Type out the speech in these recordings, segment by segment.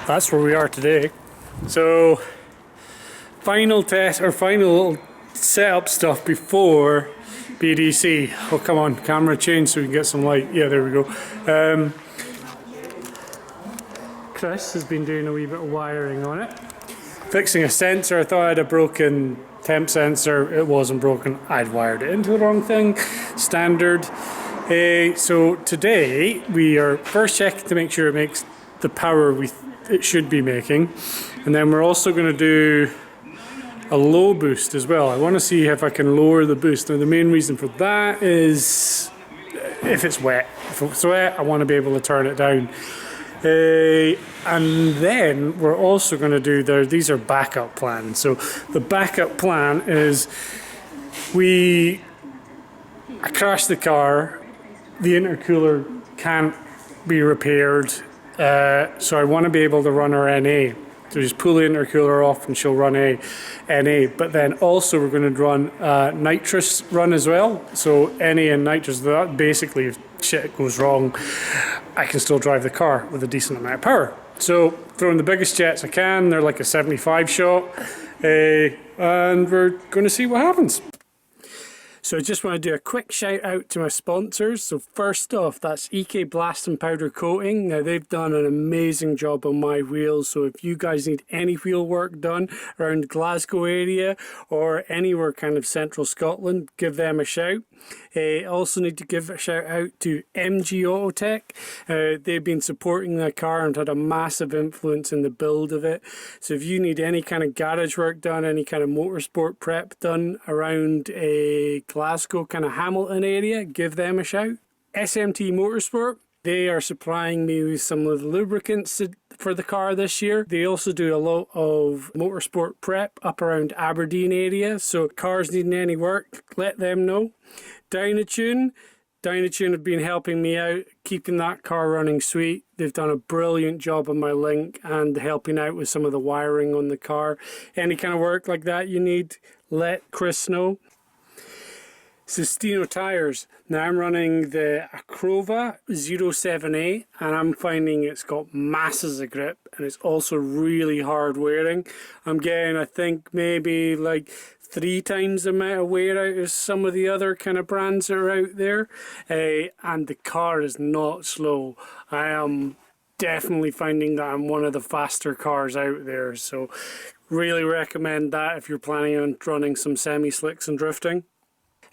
that's where we are today. So final test or final setup stuff before BDC. Oh come on, camera change so we can get some light. Yeah, there we go. Chris has been doing a wee bit of wiring on it. Fixing a sensor. I thought I had a broken temp sensor. It wasn't broken. I'd wired it into the wrong thing. Standard. So today we are first checking to make sure it makes the power it should be making, and then we're also going to do a low boost as well. I want to see if I can lower the boost. Now the main reason for that is if it's wet. If it's wet, I want to be able to turn it down. And then we're also going to do these are backup plans. So the backup plan is I crashed the car, the intercooler can't be repaired, so I want to be able to run our NA. So just pull the intercooler off and she'll run NA. But then also we're going to run Nitrous run as well. So NA and Nitrous, that basically if shit goes wrong, I can still drive the car with a decent amount of power. So throwing the biggest jets I can, they're like a 75 shot, and we're going to see what happens. So I just want to do a quick shout out to my sponsors. So first off, that's EK Blast and Powder Coating. Now they've done an amazing job on my wheels. So if you guys need any wheel work done around Glasgow area or anywhere kind of central Scotland, give them a shout. I also need to give a shout out to MG Autotech. They've been supporting the car and had a massive influence in the build of it. So if you need any kind of garage work done, any kind of motorsport prep done around a Glasgow kind of Hamilton area, give them a shout. SMT Motorsport, they are supplying me with some of the lubricants for the car this year. They also do a lot of motorsport prep up around Aberdeen area. So cars needing any work, let them know. Dyno have been helping me out, keeping that car running sweet. They've done a brilliant job on my link and helping out with some of the wiring on the car. Any kind of work like that you need, let Chris know. Dyno tires. Now I'm running the Acrova 07A and I'm finding it's got masses of grip and it's also really hard wearing. I'm getting, I think, maybe like 3 times the amount of wear out as some of the other kind of brands that are out there, and the car is not slow. I am definitely finding that I'm one of the faster cars out there, so really recommend that if you're planning on running some semi-slicks and drifting.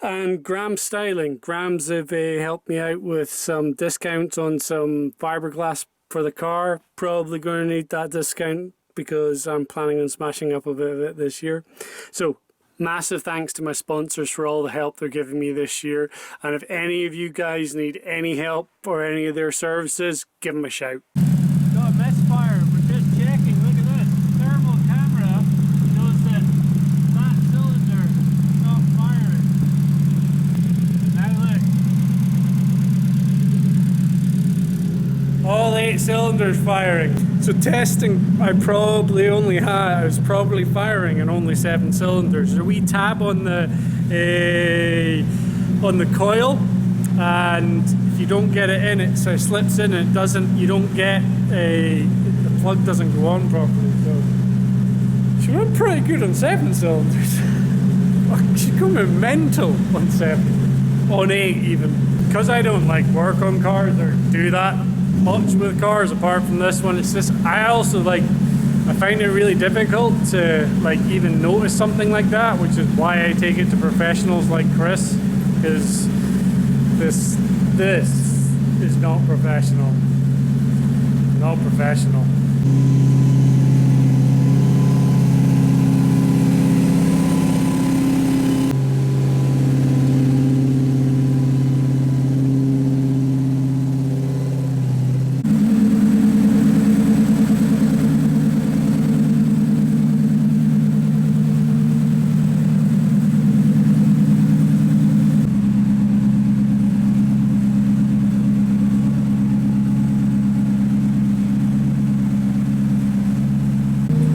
And Grams Styling. Grams have helped me out with some discounts on some fiberglass for the car. Probably going to need that discount because I'm planning on smashing up a bit of it this year. So massive thanks to my sponsors for all the help they're giving me this year. And if any of you guys need any help or any of their services, give them a shout. Got a misfire. We're just checking. Look at this. Thermal camera shows that that cylinder stopped firing. Now look. All 8 cylinders firing. So testing, I was probably firing in only 7 cylinders. There's a wee tab on the coil, and if you don't get it in, it so it slips in. And the plug doesn't go on properly. So she went pretty good on 7 cylinders. She's coming mental on 7, on 8 even. Because I don't like work on cars or do that much with cars apart from this one. It's just I find it really difficult to even notice something like that, which is why I take it to professionals like Chris, because this is not professional.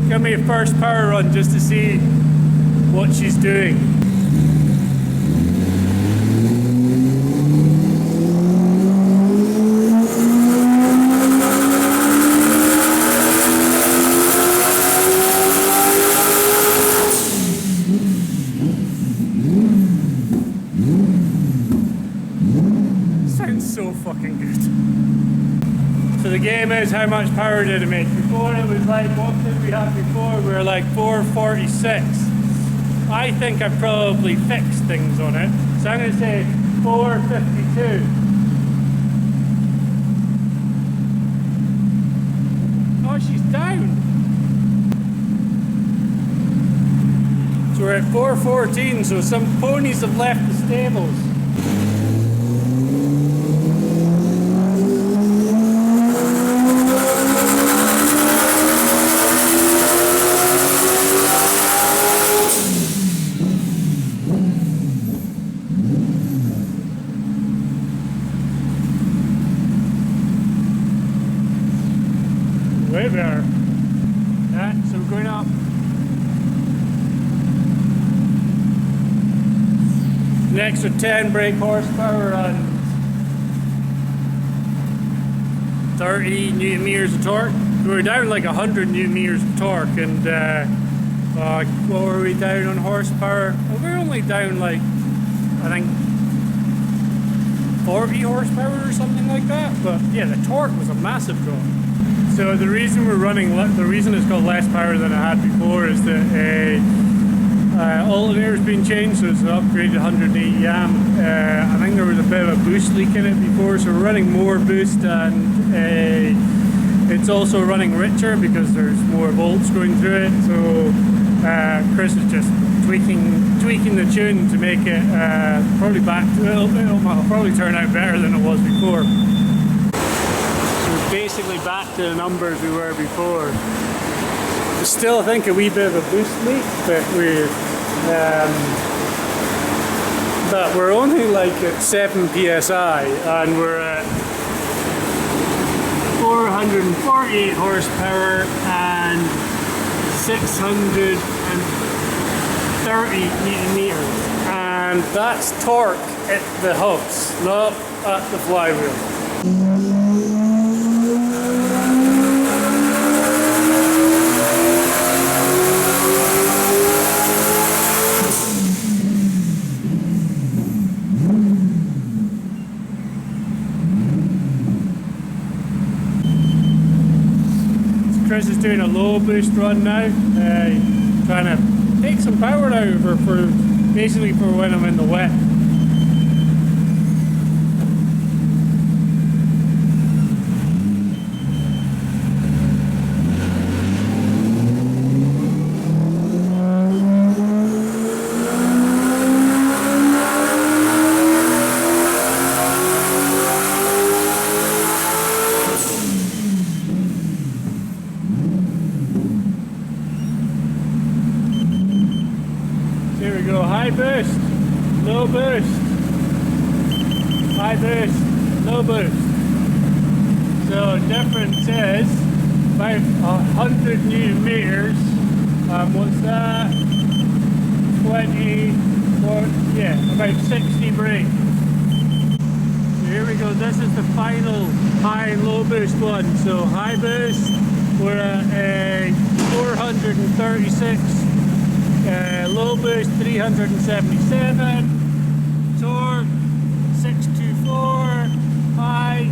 Give me a first power run just to see what she's doing. So the game is how much power did it make? Before it was like, what did we have before? We were like 446. I think I probably fixed things on it. So I'm going to say 452. Oh, she's down. So we're at 414, so some ponies have left the stables. Way better. Yeah, so we're going up. An extra 10 brake horsepower and 30 newton meters of torque. We were down like 100 newton meters of torque, and what were we down on horsepower? Well, we were only down like, I think, 40 horsepower or something like that. But yeah, the torque was a massive drop. So the reason we're running, the reason it's got less power than it had before is that alternator's been changed, so it's an upgraded 180 amp. I think there was a bit of a boost leak in it before, so we're running more boost, and it's also running richer because there's more volts going through it. So Chris is just tweaking the tune to make it probably back to it'll probably turn out better than it was before. Basically back to the numbers we were before. Still, I think a wee bit of a boost leak, but we're only like at 7 psi, and we're at 448 horsepower and 630 newton meters, and that's torque at the hubs, not at the flywheel. Chris is doing a low boost run now, trying to take some power out of her for basically for when I'm in the wet. High boost, low boost, high boost, low boost. So difference is about 100 newton meters. What's that? 20, yeah, about 60 brake. So here we go. This is the final high and low boost one. So high boost, we're at 436. Low boost 377, torque 624, high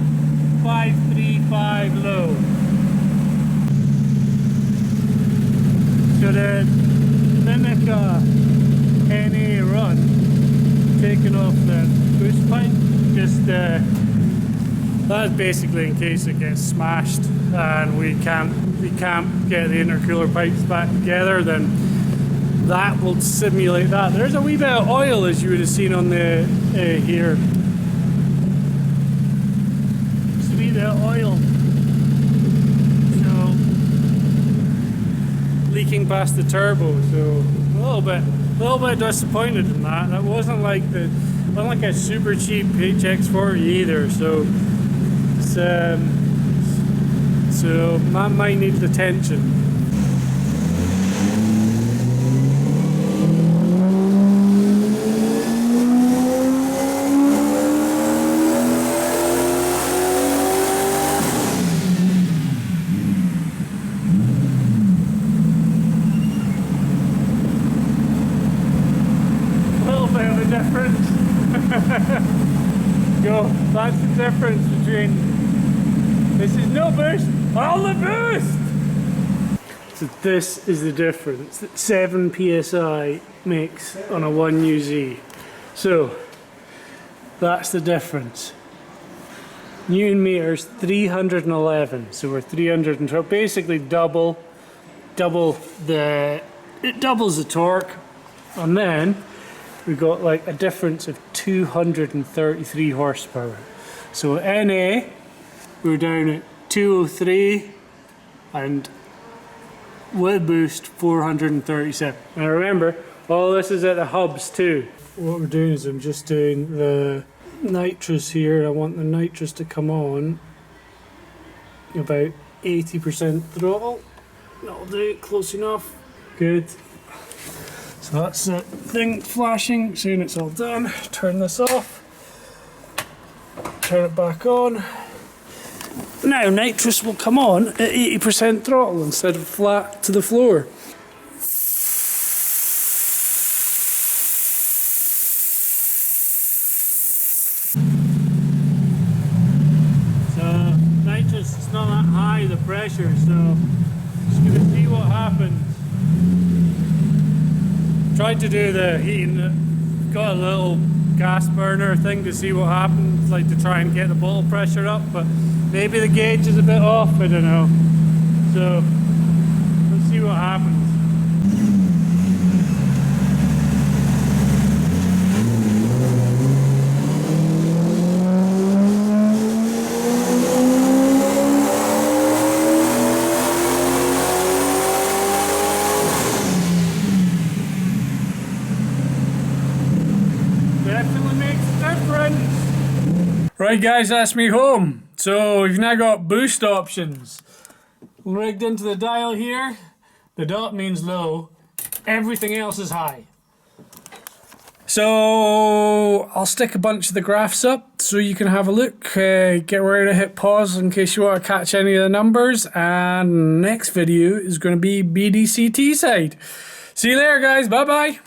535 low. So to mimic a NA run, taking off the boost pipe, just that's basically in case it gets smashed and we can't get the intercooler pipes back together, then that will simulate that. There's a wee bit of oil, as you would have seen on the here. Just a wee bit of oil. So leaking past the turbo. So a little bit disappointed in that. That wasn't like a super cheap HX40 either. So that might need attention. Go. That's the difference between This is no boost, all the boost! So this is the difference that 7 psi makes on a 1UZ. So that's the difference. Newton meters 311, so we're 312, basically double the, it doubles the torque, and then we got like a difference of 233 horsepower. So NA, we're down at 203, and with boost 437. Now remember, all this is at the hubs too. What we're doing is I'm just doing the nitrous here. I want the nitrous to come on about 80% throttle. That'll do it, close enough. Good. So that's the thing flashing, soon it's all done. Turn this off. Turn it back on. Now nitrous will come on at 80% throttle instead of flat to the floor. So nitrous is not that high, the pressure, so just gonna see what happens. Tried to do the heating, got a little gas burner thing to see what happens, like to try and get the bottle pressure up, but maybe the gauge is a bit off, I don't know. So let's see what happens. Definitely makes a difference. Right guys, that's me home. So we've now got boost options. Rigged into the dial here, the dot means low, everything else is high. So I'll stick a bunch of the graphs up so you can have a look. Get ready to hit pause in case you want to catch any of the numbers, and next video is going to be BDCT side. See you later guys, bye bye.